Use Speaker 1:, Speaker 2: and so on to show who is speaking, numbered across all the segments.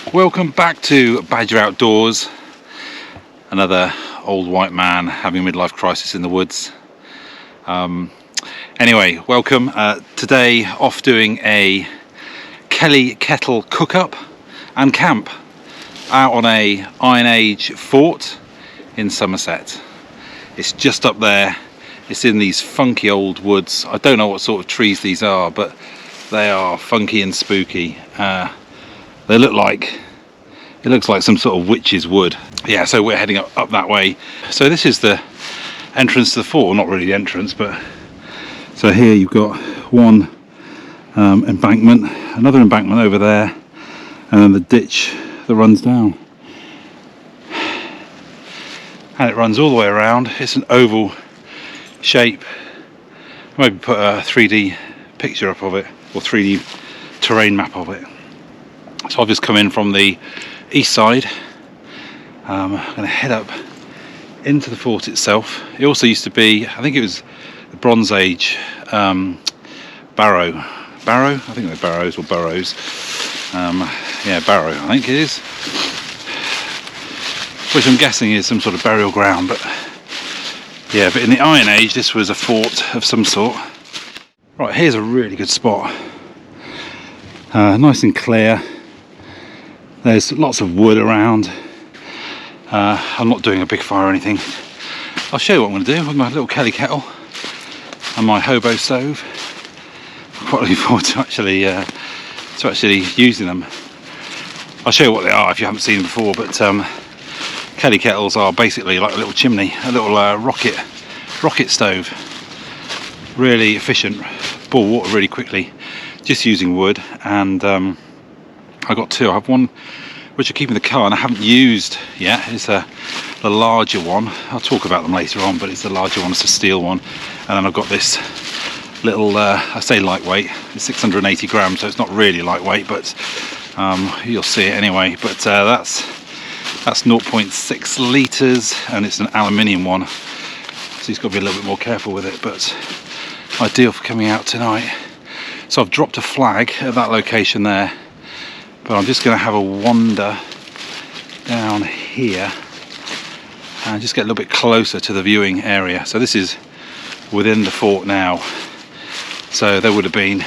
Speaker 1: Welcome back to Badger Outdoors. Another old white man having a midlife crisis in the woods. Anyway, welcome. Today off doing a Kelly Kettle Cookup and Camp out on a Iron Age fort in Somerset. It's just up there. It's in these funky old woods. I don't know what sort of trees these are, but they are funky and spooky. They look like, it looks like some sort of witch's wood. Yeah, so we're heading up that way. So this is the entrance to the fort. Well, not really the entrance, but so here you've got one embankment, another embankment over there, and then the ditch that runs down. And it runs all the way around. It's an oval shape. Maybe put a 3D picture up of it, or 3D terrain map of it. So I've just come in from the east side. I'm going to head up into the fort itself. It also used to be, I think it was the Bronze Age barrow. I think they're barrows or burrows. Yeah, barrow I think it is. Which I'm guessing is some sort of burial ground, but yeah, but in the Iron Age this was a fort of some sort. Right, here's a really good spot. Nice and clear. There's lots of wood around. I'm not doing a big fire or anything. I'll show you what I'm going to do with my little Kelly kettle and my hobo stove. I'm quite looking forward to actually using them. I'll show you what they are if you haven't seen them before. But Kelly kettles are basically like a little chimney, a little rocket stove. Really efficient, boil water really quickly, just using wood. And I got two. I have one which I keep in the car and I haven't used yet. It's the larger one. I'll talk about them later on, but it's the larger one. It's a steel one. And then I've got this little, I say lightweight, it's 680 grams, so it's not really lightweight, but you'll see it anyway. But that's 0.6 litres, and it's an aluminium one, so you've got to be a little bit more careful with it, but ideal for coming out tonight. So I've dropped a flag at that location there, but I'm just going to have a wander down here and just get a little bit closer to the viewing area. So this is within the fort now. So there would have been,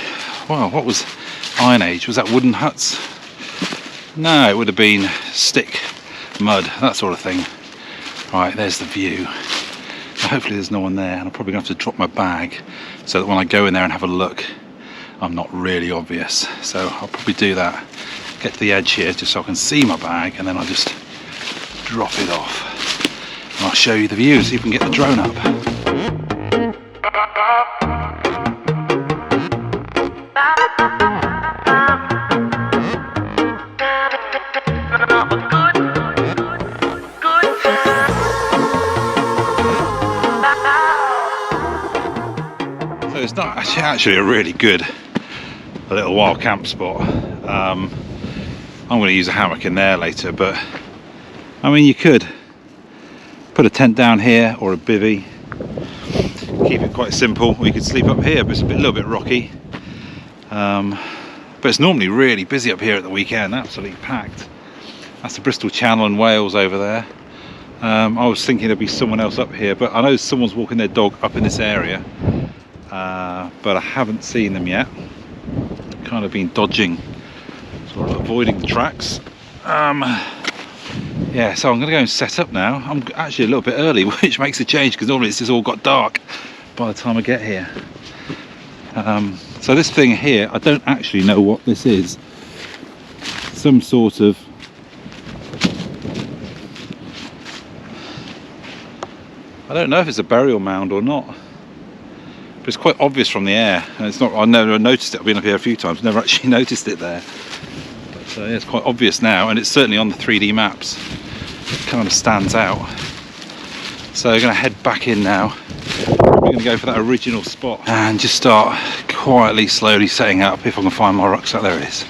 Speaker 1: well, what was Iron Age? Was that wooden huts? No, it would have been stick, mud, that sort of thing. Right, there's the view. Now, hopefully there's no one there, and I'm probably going to have to drop my bag so that when I go in there and have a look, I'm not really obvious. So I'll probably do that. Get to the edge here just so I can see my bag, and then I'll just drop it off. And I'll show you the view, see if we can get the drone up. So it's not actually a really good little wild camp spot. I'm going to use a hammock in there later, but I mean, you could put a tent down here or a bivy, keep it quite simple, or you could sleep up here, but it's a little bit rocky. But it's normally really busy up here at the weekend, absolutely packed. That's the Bristol Channel and Wales over there. I was thinking there'd be someone else up here, but I know someone's walking their dog up in this area, but I haven't seen them yet. Kind of been dodging, sort of avoiding the tracks. Yeah, so I'm going to go and set up now. I'm actually a little bit early, which makes a change because normally it's just all got dark by the time I get here. So this thing here, I don't actually know what this is. Some sort of, I don't know if it's a burial mound or not, but it's quite obvious from the air, and it's not. I never noticed it. I've been up here a few times, never actually noticed it there. But yeah, it's quite obvious now, and it's certainly on the 3D maps. It kind of stands out. So I'm going to head back in now. We're going to go for that original spot and just start quietly, slowly setting up. If I can find my rucksack, there it is.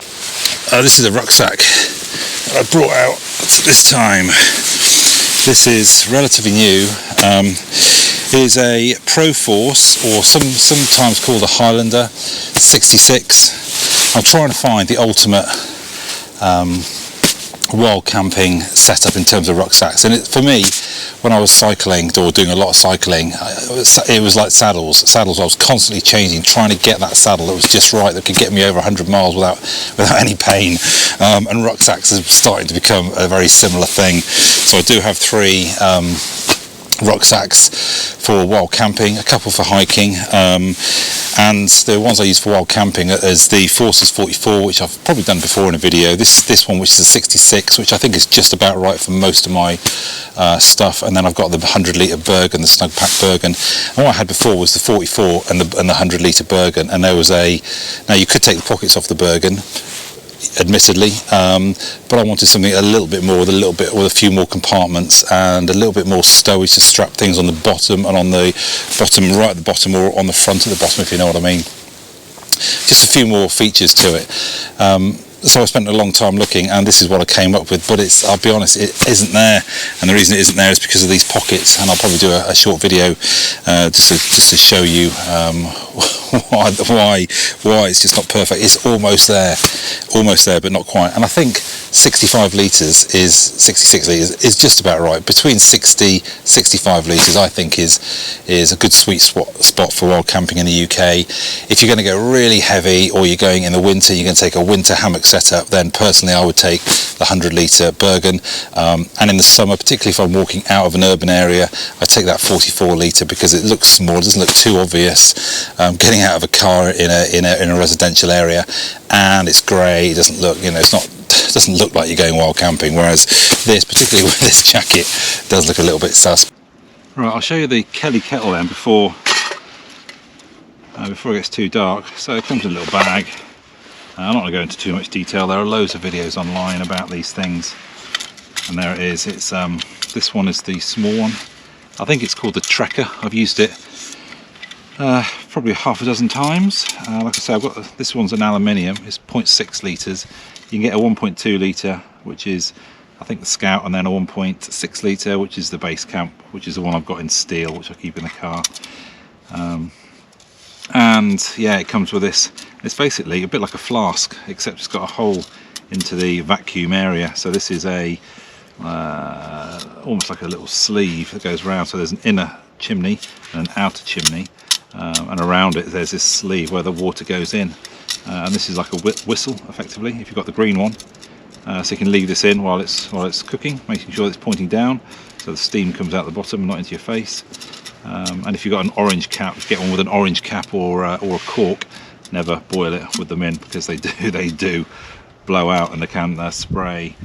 Speaker 1: This is the rucksack that I brought out this time. This is relatively new. It is a Proforce, or sometimes called a Highlander 66. I'm trying to find the ultimate wild camping setup in terms of rucksacks. And for me, when I was cycling or doing a lot of cycling, it was like saddles. I was constantly changing, trying to get that saddle that was just right, that could get me over 100 miles without any pain. And rucksacks are starting to become a very similar thing. So I do have 3 rucksacks for wild camping, a couple for hiking, and the ones I use for wild camping is the Forces 44, which I've probably done before in a video. This one, which is a 66, which I think is just about right for most of my stuff. And then I've got the 100-litre Bergen, the Snug Pack Bergen. And what I had before was the 44 and the 100-litre Bergen. And there was now you could take the pockets off the Bergen, admittedly, but I wanted something a little bit more, with a few more compartments and a little bit more stowage to strap things on the bottom, and on the bottom, right at the bottom, or on the front of the bottom, if you know what I mean. Just a few more features to it. So I spent a long time looking, and this is what I came up with, but I'll be honest, it isn't there. And the reason it isn't there is because of these pockets, and I'll probably do a short video just to show you why it's just not perfect. It's almost there, but not quite. And I think 65 litres is 66 litres is just about right. Between 65 litres, I think is a good sweet spot for wild camping in the UK. If you're going to go really heavy, or you're going in the winter, you're going to take a winter hammock setup, then personally I would take the 100-litre Bergen. And in the summer, particularly if I'm walking out of an urban area, I take that 44-litre because it looks small, it doesn't look too obvious. Getting out of a car in a residential area, and it's grey. It doesn't look, it doesn't look like you're going wild camping. Whereas this, particularly with this jacket, does look a little bit sus. Right, I'll show you the Kelly Kettle then before it gets too dark. So it comes in a little bag. I'm not going to go into too much detail. There are loads of videos online about these things, and there it is. It's this one is the small one. I think it's called the Trekker. I've used it probably half a dozen times. Like I say, I've got this one's an aluminium. It's 0.6 litres. You can get a 1.2 litre, which is I think the Scout, and then a 1.6 litre, which is the base camp, which is the one I've got in steel, which I keep in the car. And yeah, it comes with this. It's basically a bit like a flask, except it's got a hole into the vacuum area. So this is a almost like a little sleeve that goes around. So there's an inner chimney and an outer chimney, and around it there's this sleeve where the water goes in. And this is like a whistle, effectively, if you've got the green one. So you can leave this in while it's cooking, making sure it's pointing down, so the steam comes out the bottom and not into your face. And if you've got an orange cap, get one with an orange cap or a cork. Never boil it with them in, because they do blow out, and they can spray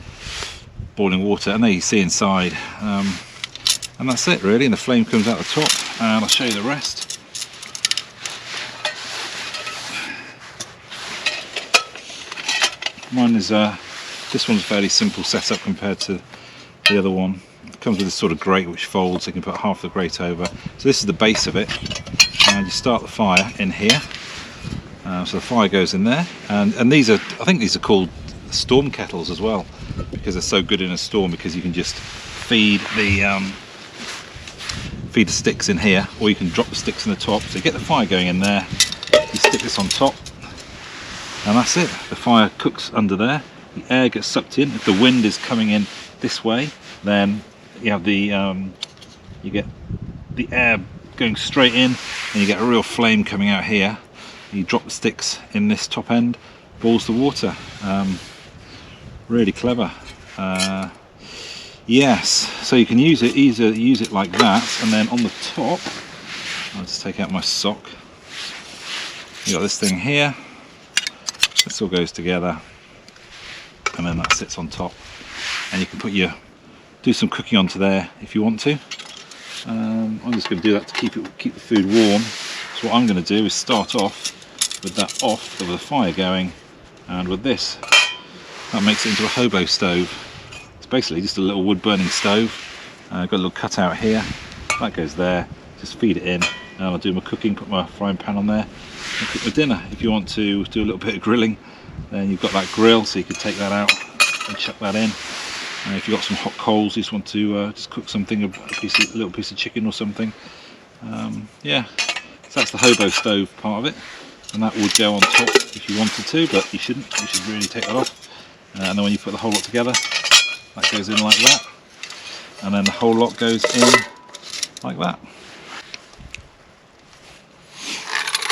Speaker 1: boiling water. And there you see inside, and that's it really. And the flame comes out the top, and I'll show you the rest. Mine is this one's a fairly simple setup compared to the other one. It comes with this sort of grate which folds. You can put half the grate over. So this is the base of it, and you start the fire in here. So the fire goes in there, and these are, I think these are called storm kettles as well, because they're so good in a storm, because you can just feed the sticks in here, or you can drop the sticks in the top. So you get the fire going in there, you stick this on top, and that's it. The fire cooks under there, the air gets sucked in. If the wind is coming in this way, then you have you get the air going straight in, and you get a real flame coming out here. You drop the sticks in this top end, boils the water. Really clever. Yes, so you can use it like that, and then on the top, I'll just take out my sock. You got this thing here. This all goes together, and then that sits on top, and you can do some cooking onto there if you want to. I'm just going to do that to keep the food warm. So what I'm going to do is start off with that off, with the fire going, and with this, that makes it into a hobo stove. It's basically just a little wood burning stove. Got a little cutout here, that goes there. Just feed it in, and I'll do my cooking, put my frying pan on there, and cook my dinner. If you want to do a little bit of grilling, then you've got that grill, so you can take that out and chuck that in. And if you've got some hot coals, you just want to just cook something, a little piece of chicken or something. Yeah, so that's the hobo stove part of it, and that would go on top if you wanted to, but you shouldn't. You should really take that off. And then when you put the whole lot together, That goes in like that, and then the whole lot goes in like that.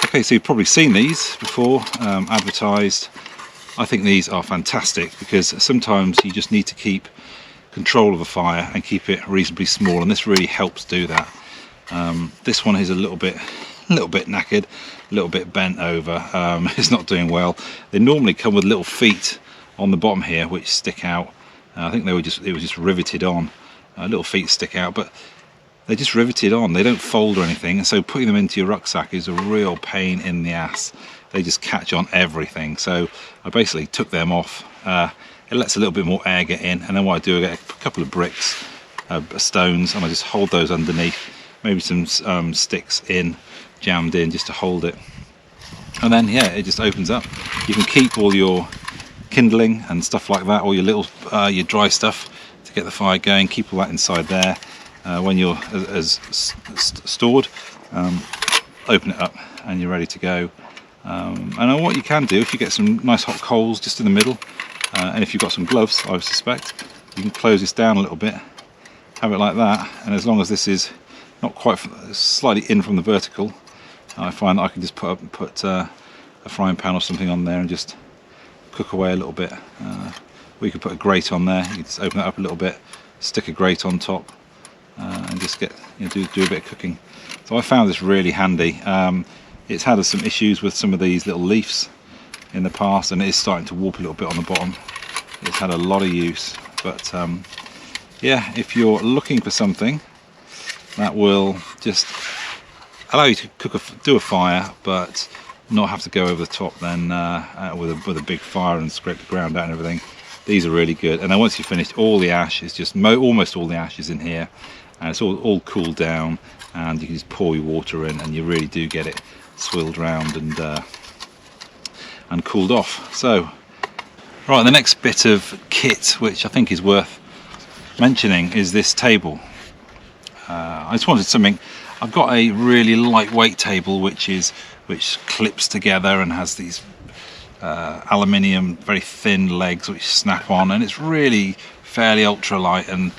Speaker 1: Okay, so you've probably seen these before advertised. I think these are fantastic because sometimes you just need to keep control of a fire and keep it reasonably small, and this really helps do that. This one is a little bit knackered, a little bit bent over. It's not doing well. They normally come with little feet on the bottom here which stick out. I think it was just riveted on. Little feet stick out, but they're just riveted on. They don't fold or anything, and so putting them into your rucksack is a real pain in the ass. They just catch on everything. So I basically took them off. It lets a little bit more air get in, and then what I do, I get a couple of bricks, stones, and I just hold those underneath, maybe some sticks jammed in just to hold it, and then yeah, it just opens up. You can keep all your kindling and stuff like that, all your little your dry stuff to get the fire going, keep all that inside there. When you're stored, open it up and you're ready to go. And what you can do, if you get some nice hot coals just in the middle, and if you've got some gloves, I suspect, you can close this down a little bit, have it like that, and as long as this is not quite slightly in from the vertical, I find that I can just put a frying pan or something on there and just cook away a little bit. Or you could put a grate on there. You can just open it up a little bit, stick a grate on top, and just get, do a bit of cooking. So I found this really handy. It's had some issues with some of these little leaves in the past, and it is starting to warp a little bit on the bottom. It's had a lot of use, but yeah, if you're looking for something that will just allow you to do a fire but not have to go over the top then with a big fire and scrape the ground out and everything, these are really good. And then once you've finished, all the ash is just almost all the ash is in here, and it's all cooled down, and you can just pour your water in and you really do get it swilled round and cooled off. So right, the next bit of kit which I think is worth mentioning is this table. I just wanted something. I've got a really lightweight table which clips together and has these aluminium very thin legs which snap on, and it's really fairly ultralight and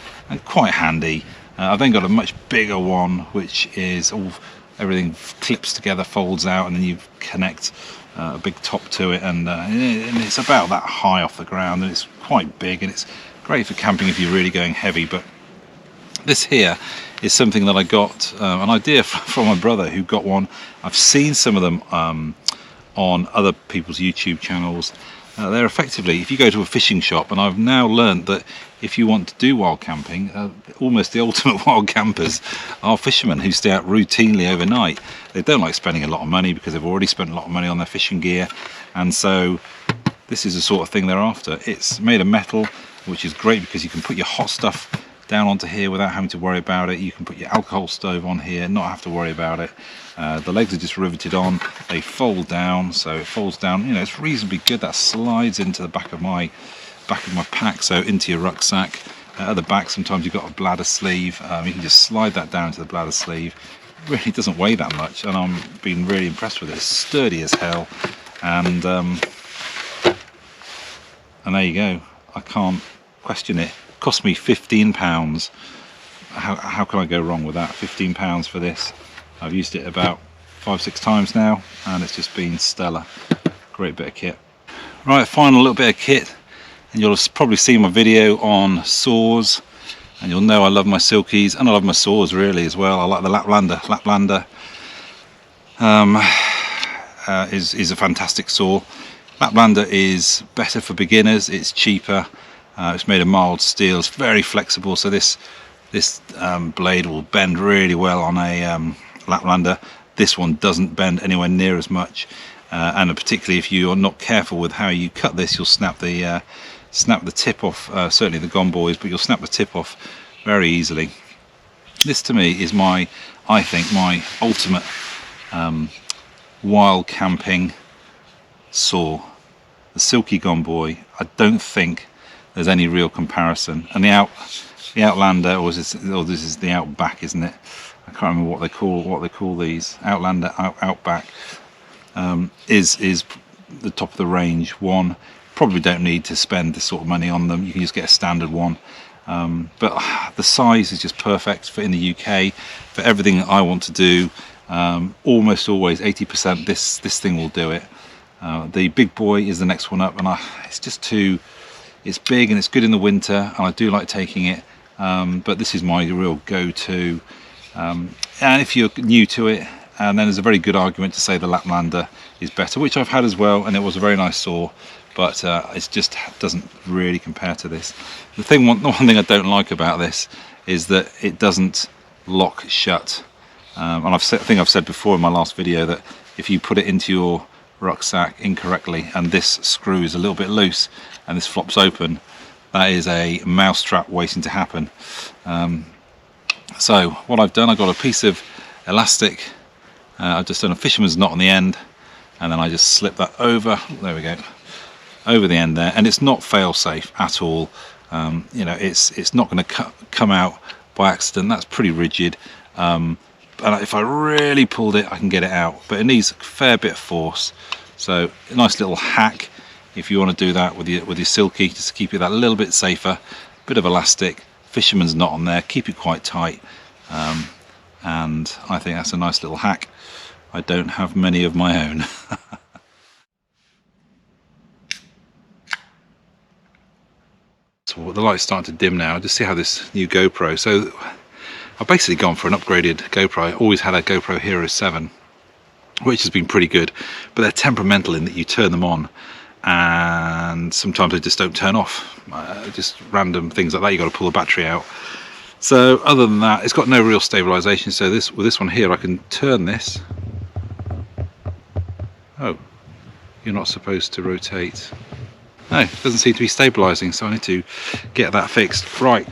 Speaker 1: quite handy. I've then got a much bigger one which is everything clips together, folds out, and then you connect a big top to it, and it's about that high off the ground, and it's quite big, and it's great for camping if you're really going heavy. But this here is something that I got an idea from my brother, who got one. I've seen some of them on other people's YouTube channels. They're effectively, if you go to a fishing shop, and I've now learned that if you want to do wild camping, almost the ultimate wild campers are fishermen who stay out routinely overnight. They don't like spending a lot of money because they've already spent a lot of money on their fishing gear, and so this is the sort of thing they're after. It's made of metal, which is great because you can put your hot stuff down onto here without having to worry about it. You can put your alcohol stove on here, not have to worry about it. The legs are just riveted on, they fold down, so it folds down, it's reasonably good. That slides into the back of my pack, so into your rucksack. At the back, sometimes you've got a bladder sleeve, you can just slide that down into the bladder sleeve. It really doesn't weigh that much, and I'm being really impressed with it. It's sturdy as hell, and there you go. I can't question it. It cost me £15. How can I go wrong with that? £15 for this. I've used it about 5-6 times now, and it's just been stellar. Great bit of kit. Right, final little bit of kit, and you'll have probably seen my video on saws, and you'll know I love my Silkies, and I love my saws really as well. I like the Laplander. Laplander is a fantastic saw. Laplander is better for beginners. It's cheaper. It's made of mild steel. It's very flexible, so this blade will bend really well on a Laplander. This one doesn't bend anywhere near as much, and particularly if you are not careful with how you cut this, you'll snap the tip off. Certainly the Gomboys, but you'll snap the tip off very easily. This to me is I think my ultimate wild camping saw. The Silky Gomboy. I don't think there's any real comparison. And the Outlander, or this is the Outback, isn't it? I can't remember what they call these. Outlander, Outback is the top of the range one. probably don't need to spend this sort of money on them. You can just get a standard one. But the size is just perfect for in the UK for everything I want to do. Almost always 80% this thing will do it. The big boy is the next one up, and it's just too, it's big and it's good in the winter, and I do like taking it, but this is my real go-to. And if you're new to it, and then there's a very good argument to say the Laplander is better, which I've had as well, and it was a very nice saw, but it just doesn't really compare to this. The one thing I don't like about this is that it doesn't lock shut. And I think I've said before in my last video that if you put it into your rucksack incorrectly and this screw is a little bit loose and this flops open, that is a mousetrap waiting to happen. So what I've done, I've got a piece of elastic, I've just done a fisherman's knot on the end, and then I just slip that over, there we go, over the end there, and it's not fail safe at all. You know, it's not going to come out by accident. That's pretty rigid, and if I really pulled it I can get it out, but it needs a fair bit of force. So a nice little hack if you want to do that with your Silky, just to keep it that little bit safer. Bit of elastic, fisherman's knot on there, keep it quite tight, and I think that's a nice little hack. I don't have many of my own. So the light's starting to dim now. Just see how this new GoPro, so I've basically gone for an upgraded GoPro. I always had a GoPro Hero 7, which has been pretty good, but they're temperamental in that you turn them on and sometimes they just don't turn off. Just random things like that, you got to pull the battery out. So other than that, it's got no real stabilization. So with this one here, I can turn this. Oh, you're not supposed to rotate. No, it doesn't seem to be stabilizing, so I need to get that fixed. Right.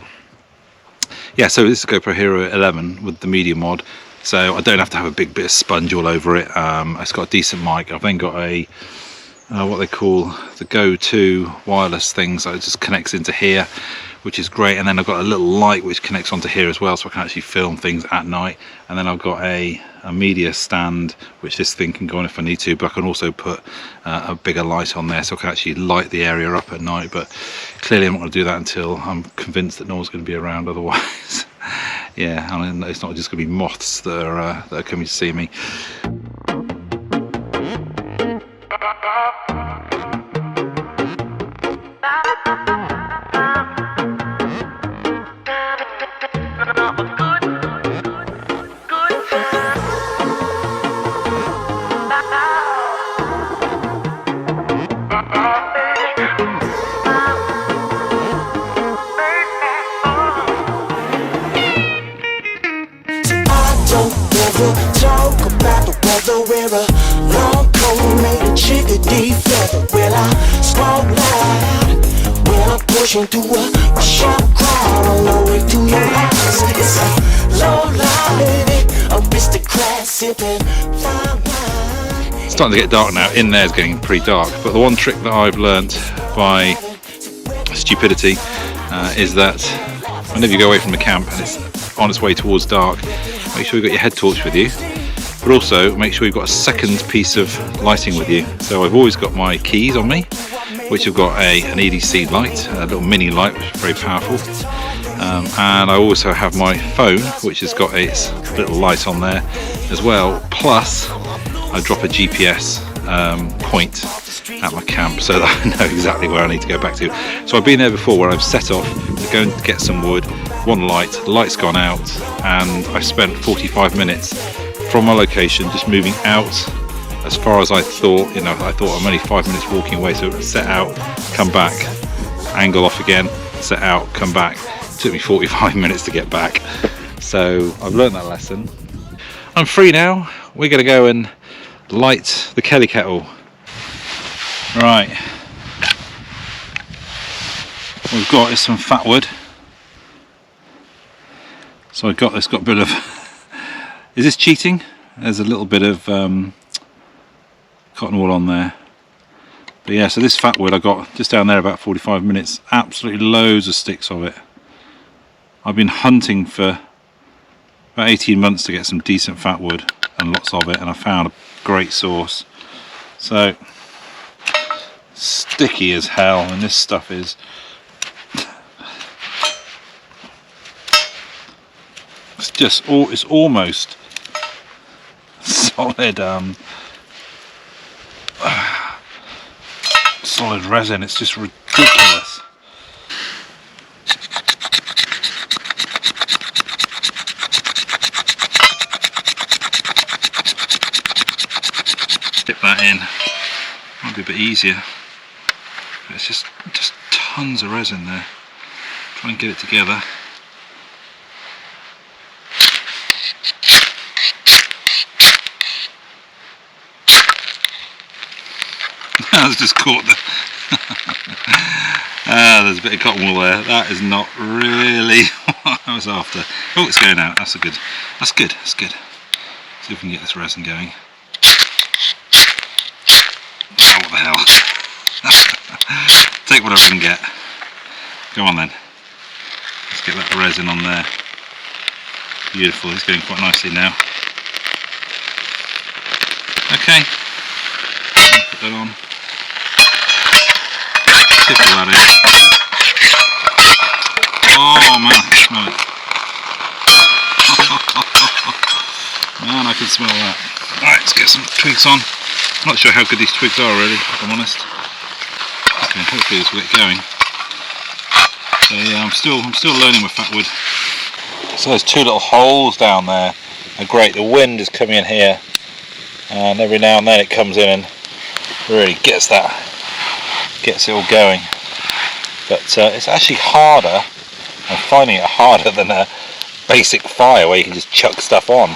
Speaker 1: Yeah, so this is a GoPro Hero 11 with the medium mod, so I don't have to have a big bit of sponge all over it. It's got a decent mic. I've then got a what they call the go-to wireless thing, so it just connects into here, which is great. And then I've got a little light which connects onto here as well, so I can actually film things at night. And then I've got a media stand which this thing can go on if I need to, but I can also put a bigger light on there so I can actually light the area up at night. But clearly I'm not going to do that until I'm convinced that no one's going to be around otherwise. Yeah, I mean, it's not just going to be moths that are coming to see me.
Speaker 2: Talk about the weather, wear a long coat made of chickadee feather. Well, I smoke loud when I'm pushing through a sharp crowd on the way to your house. It's a low line, baby, aristocrat sipping fine wine.
Speaker 1: It's starting to get dark now. In there is getting pretty dark, but the one trick that I've learnt by stupidity is that whenever you go away from the camp and it's on its way towards dark, make sure you've got your head torch with you, but also make sure you've got a second piece of lighting with you. So I've always got my keys on me, which have got an EDC light, a little mini light which is very powerful, and I also have my phone which has got its little light on there as well, plus I drop a GPS point at my camp so that I know exactly where I need to go back to. So I've been there before where I've set off to go and get some wood, one light, the light's gone out, and I spent 45 minutes from my location just moving out as far as I thought. You know, I thought I'm only 5 minutes walking away, so set out, come back, angle off again, set out, come back. It took me 45 minutes to get back. So I've learned that lesson. I'm free now. We're going to go and light the Kelly Kettle. Right, what we've got is some fat wood. So I've got this, got a bit of, is this cheating? There's a little bit of cotton wool on there. But yeah, so this fat wood I got just down there about 45 minutes, absolutely loads of sticks of it. I've been hunting for about 18 months to get some decent fat wood and lots of it, and I found a great source. So sticky as hell, and this stuff is. It's almost solid solid resin. It's just ridiculous. Dip that in. Might be a bit easier. But it's just tons of resin there. Try and get it together. I was just caught there. There's a bit of cotton wool there. That is not really what I was after. Oh, it's going out. That's good. That's good. That's good. See if we can get this resin going. Oh, what the hell. Take whatever I can get. Go on then. Let's get that resin on there. Beautiful. It's going quite nicely now. Okay. Put that on. Tip all that in. Oh man, I can smell it. Man, I can smell that. Alright, let's get some twigs on. I'm not sure how good these twigs are really, if I'm honest. Okay, hopefully this will get going. So yeah, I'm still learning with fat wood. So there's two little holes down there. Are great. The wind is coming in here, and every now and then it comes in and really gets it all going. But it's actually harder. I'm finding it harder than a basic fire where you can just chuck stuff on.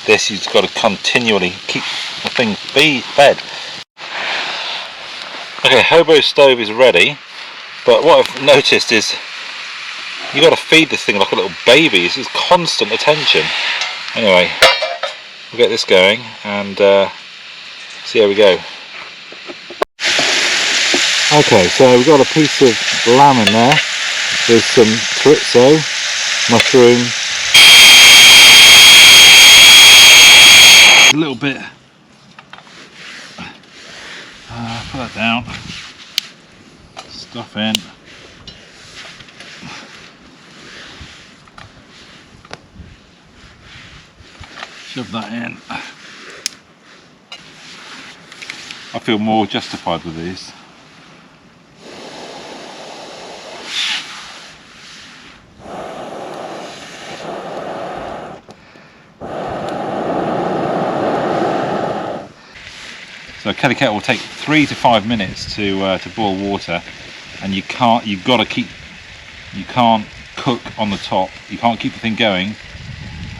Speaker 1: This you've got to continually keep the thing fed. Okay, hobo stove is ready, but what I've noticed is you've got to feed this thing like a little baby. This is constant attention. Anyway, we'll get this going and see how we go. Okay, so we've got a piece of lamb in there. There's some chorizo, mushroom, a little bit. Put that down. Stuff in. Shove that in. I feel more justified with these. So Kelly Kettle will take 3 to 5 minutes to boil water, and you can't cook on the top. You can't keep the thing going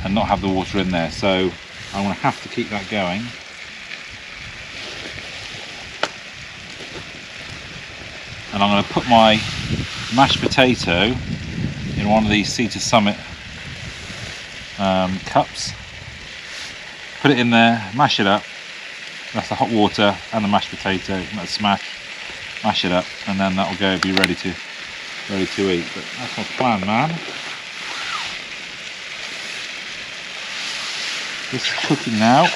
Speaker 1: and not have the water in there. So I'm going to have to keep that going. And I'm going to put my mashed potato in one of these Sea to Summit cups. Put it in there, mash it up. That's the hot water and the mashed potato. Let's mash it up, and then that will go be ready to eat. But that's my plan, man. This is cooking now.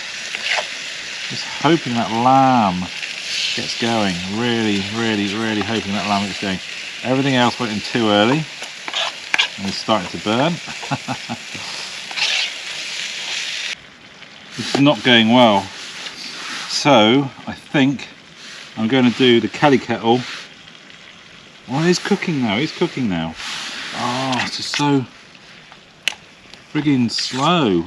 Speaker 1: Just hoping that lamb gets going. Really hoping that lamb gets going. Everything else went in too early and it's starting to burn. This is not going well. So I think I'm going to do the Kelly Kettle. Oh, he's cooking now. He's cooking now. Oh, it's just so friggin' slow.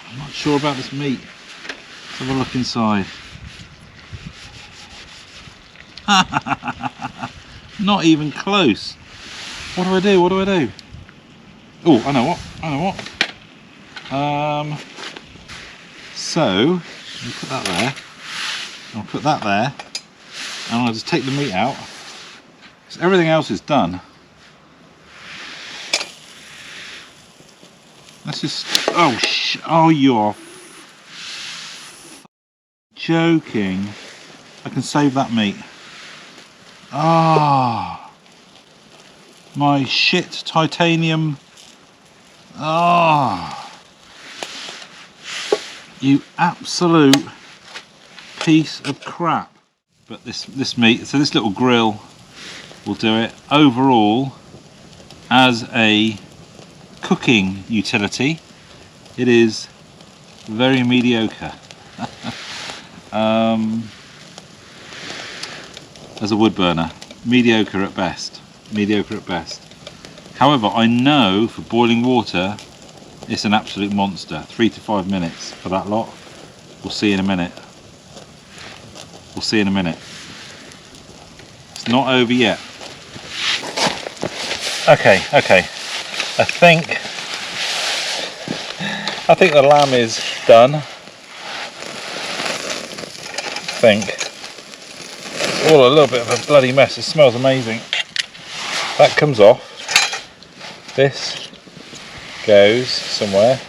Speaker 1: I'm not sure about this meat. Let's have a look inside. Not even close. What do I do? What do I do? Oh, I know what. So you put that there. I'll put that there, and I'll just take the meat out. So everything else is done. Let's just. Oh, you're joking. I can save that meat. Ah, my shit titanium. Ah, you absolute piece of crap. But this meat, so this little grill will do it. Overall, as a cooking utility, it is very mediocre. As a wood burner, mediocre at best. Mediocre at best. However, I know for boiling water, it's an absolute monster. 3 to 5 minutes for that lot. We'll see in a minute. We'll see in a minute. It's not over yet. Okay. I think the lamb is done. Oh, a little bit of a bloody mess. It smells amazing. That comes off. This goes somewhere.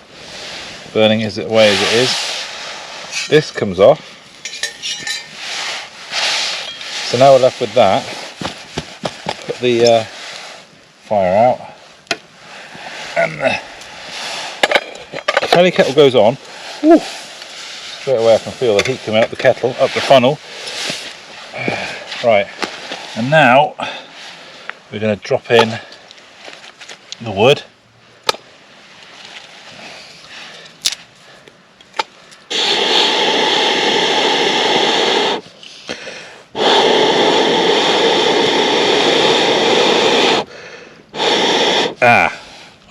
Speaker 1: Burning as away as it is. This comes off. So now we're left with that. Put the fire out. And the Kelly Kettle goes on. Woo. Straight away I can feel the heat coming up the kettle, up the funnel. Right, and now we're going to drop in the wood.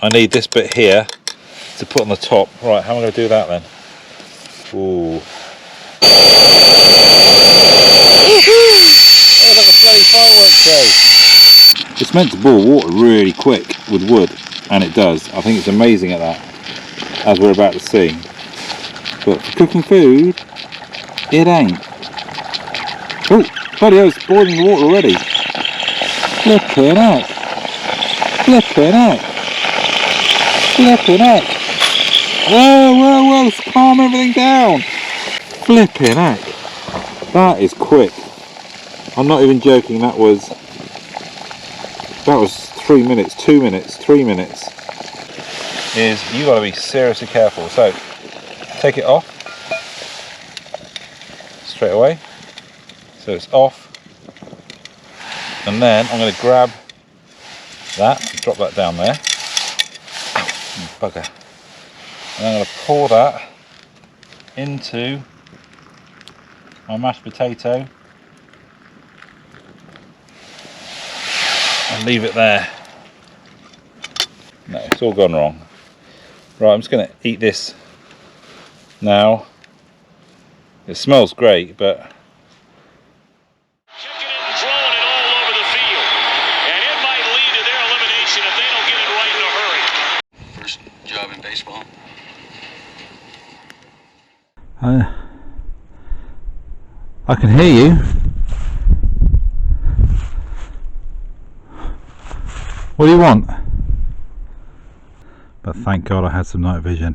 Speaker 1: I need this bit here to put on the top. Right, how am I going to do that then? Ooh. Oh, like a bloody fireworks show. It's meant to boil water really quick with wood, and it does. I think it's amazing at that, as we're about to see. But for cooking food, it ain't. Oh, bloody hell, it's boiling the water already. Flipping heck. Flipping heck. Flipping heck. Whoa, let's calm everything down. Flipping heck. That is quick. I'm not even joking, that was 3 minutes, 2 minutes, 3 minutes. You got to be seriously careful. So, take it off straight away. So it's off. And then I'm going to grab that, drop that down there. Ow, bugger. And I'm going to pour that into my mashed potato and leave it there. No, it's all gone wrong. Right, I'm just going to eat this now. It smells great, but
Speaker 3: kicking it and throwing it all over the field, and it might lead to their elimination if they don't get it right in a hurry.
Speaker 4: First job in baseball.
Speaker 1: I can hear you. What do you want? But thank God I had some night vision.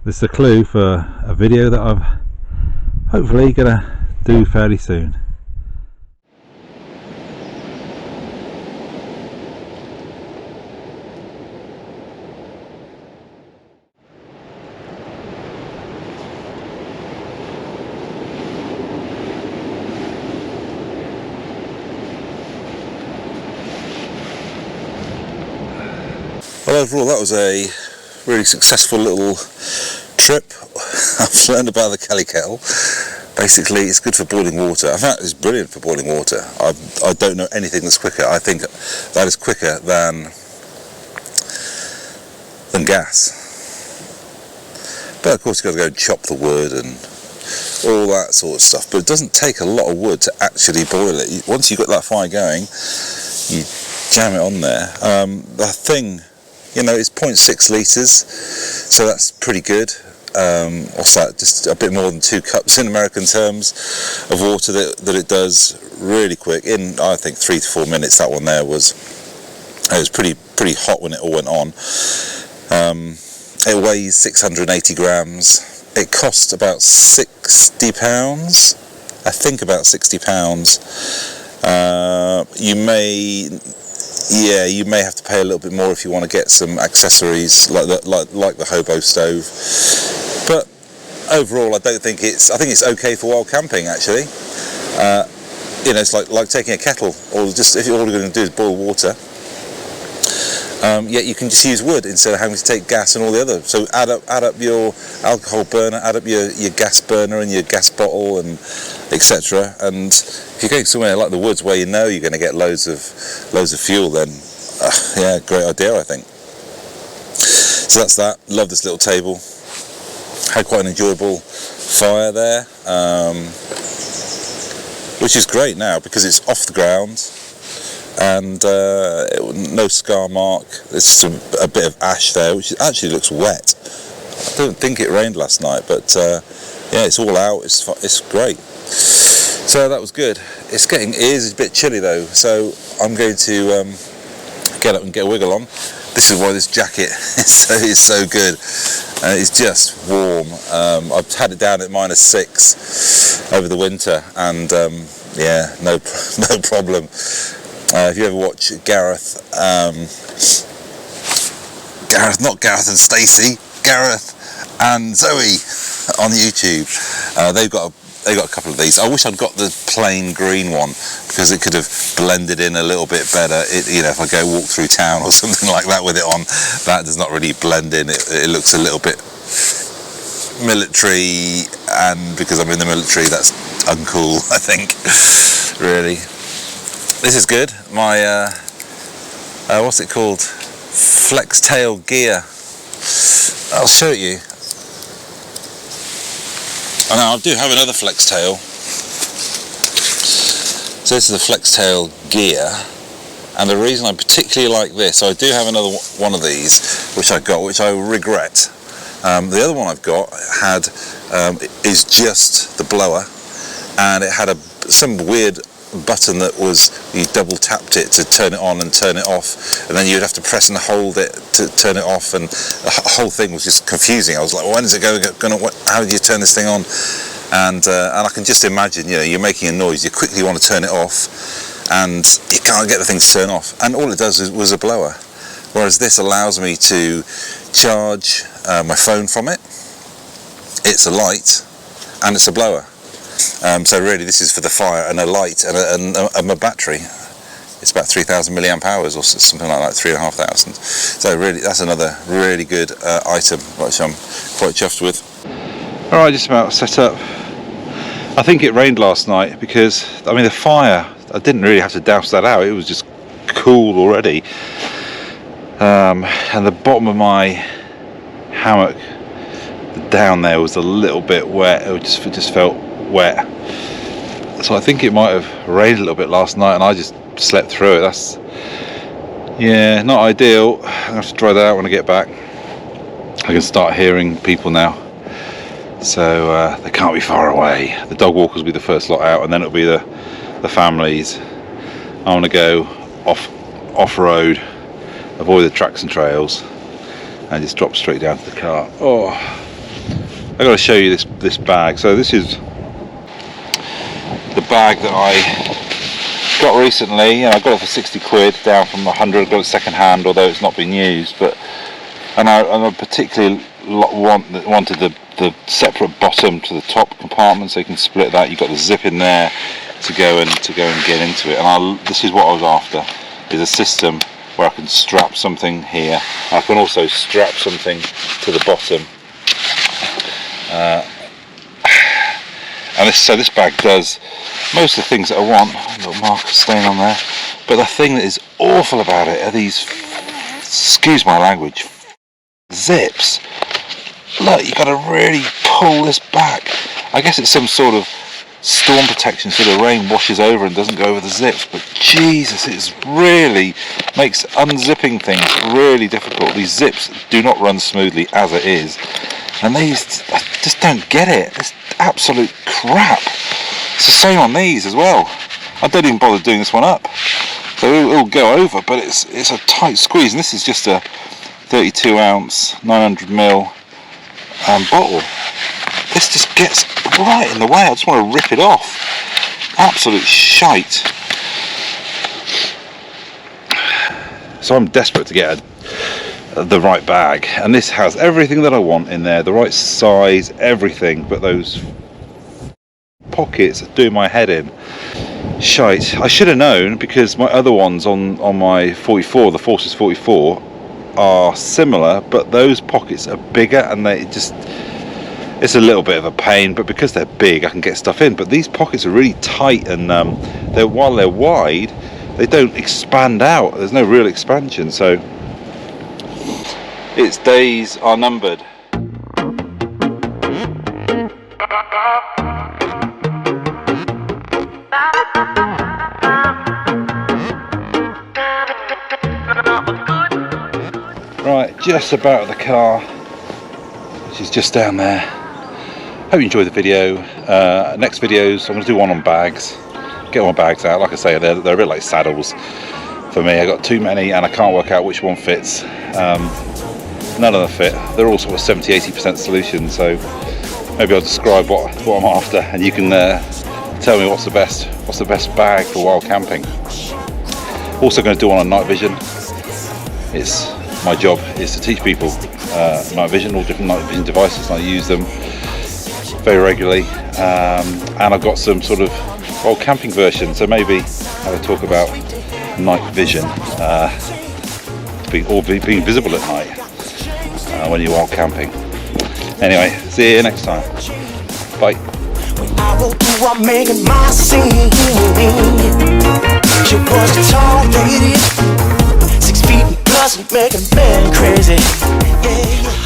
Speaker 1: This is a clue for a video that I'm hopefully gonna do fairly soon.
Speaker 5: Well, overall that was a really successful little trip. I've learned about the Kelly Kettle. Basically it's good for boiling water. I found it's brilliant for boiling water. I don't know anything that's quicker. I think that is quicker than gas. But of course you've got to go and chop the wood and all that sort of stuff. But it doesn't take a lot of wood to actually boil it. Once you've got that fire going, you jam it on there. The thing, you know, it's 0.6 litres, so that's pretty good. What's that, just a bit more than 2 cups in American terms of water that it does really quick. In, I think, 3 to 4 minutes, that one there was pretty hot when it all went on. It weighs 680 grams. It cost about £60, I think about £60. You may have to pay a little bit more if you want to get some accessories like the hobo stove. But overall, I think it's okay for wild camping actually. You know, it's like taking a kettle, or just if all you're going to do is boil water. Yet you can just use wood instead of having to take gas and all the other. So add up your alcohol burner, add up your gas burner and your gas bottle and etc. And if you're going somewhere like the woods where you know you're going to get loads of fuel, then yeah, great idea I think. So that's that. Love this little table. Had quite an enjoyable fire there, which is great now because it's off the ground. And no scar mark. There's a bit of ash there, which actually looks wet. I don't think it rained last night, but yeah, it's all out. It's great. So that was good. It is a bit chilly though, so I'm going to get up and get a wiggle on. This is why this jacket is so good. It's just warm. I've had it down at -6 over the winter, and yeah, no problem. If you ever watch Gareth and Stacey, Gareth and Zoe on YouTube, they've got a couple of these. I wish I'd got the plain green one because it could have blended in a little bit better. You know, if I go walk through town or something like that with it on, that does not really blend in. It looks a little bit military, and because I'm in the military, that's uncool, I think. Really. This is good. My what's it called? Flex tail gear. I'll show it you. Oh, no, I do have another flex tail. So this is the flex tail gear, and the reason I particularly like this, so I do have another one of these, which I regret. The other one I've got is just the blower, and it had some weird button that was, you double tapped it to turn it on and turn it off, and then you'd have to press and hold it to turn it off, and the whole thing was just confusing. I was like, when is it how do you turn this thing on? And I can just imagine, you know, you're making a noise, you quickly want to turn it off, and you can't get the thing to turn off, and all it does was a blower. Whereas this allows me to charge my phone from it. It's a light and it's a blower. So really this is for the fire and a light and a battery. It's about 3,000 milliamp hours or something like that, 3,500. So really that's another really good item which I'm quite chuffed with.
Speaker 1: Alright, just about set up. I think it rained last night because, I mean, the fire, I didn't really have to douse that out, it was just cool already. And the bottom of my hammock down there was a little bit wet. It just felt wet. So I think it might have rained a little bit last night and I just slept through it. That's, yeah, not ideal. I'm gonna have to dry that out when I get back. I can start hearing people now, so they can't be far away. The dog walkers will be the first lot out, and then it'll be the families. I want to go off-road, avoid the tracks and trails, and just drop straight down to the car. Oh, I've got to show you this bag. So this is the bag that I got recently. You know, I got it for 60 quid, down from 100. I got it second hand, although it's not been used. And I particularly wanted the separate bottom to the top compartment, so you can split that. You've got the zip in there to go and get into it. And this is what I was after: is a system where I can strap something here. I can also strap something to the bottom. So this bag does most of the things that I want. A little marker stain on there. But the thing that is awful about it are these, excuse my language, zips. Look, you've got to really pull this back. I guess it's some sort of storm protection so the rain washes over and doesn't go over the zips, but Jesus, it really makes unzipping things really difficult. These zips do not run smoothly as it is, and these, I just don't get it. It's absolute crap. It's the same on these as well. I don't even bother doing this one up, so it'll go over, but it's a tight squeeze, and this is just a 32 ounce 900ml bottle. This just gets right in the way. I just want to rip it off. Absolute shite. So I'm desperate to get the right bag, and this has everything that I want in there, the right size, everything, but those pockets do my head in. Shite. I should have known, because my other ones on my 44, the Forces 44, are similar, but those pockets are bigger, and it's a little bit of a pain, but because they're big I can get stuff in. But these pockets are really tight, and while they're wide, they don't expand out. There's no real expansion, so its days are numbered. Right, just about the car. She's just down there. Hope you enjoyed the video. Next videos, I'm going to do one on bags. Get all my bags out. Like I say, they're a bit like saddles for me. I got too many and I can't work out which one fits. None of them fit. They're all sort of 70-80% solutions, so maybe I'll describe what I'm after, and you can tell me what's the best bag for wild camping. Also going to do one on night vision. My job is to teach people night vision, all different night vision devices, and I use them very regularly. And I've got some sort of wild camping version, so maybe have a talk about night vision, being visible at night when you're wild camping. Anyway, see you next time. Bye.
Speaker 2: I will do, I'm making my scene. She was a tall lady, 6 feet plus, making men crazy. Yeah.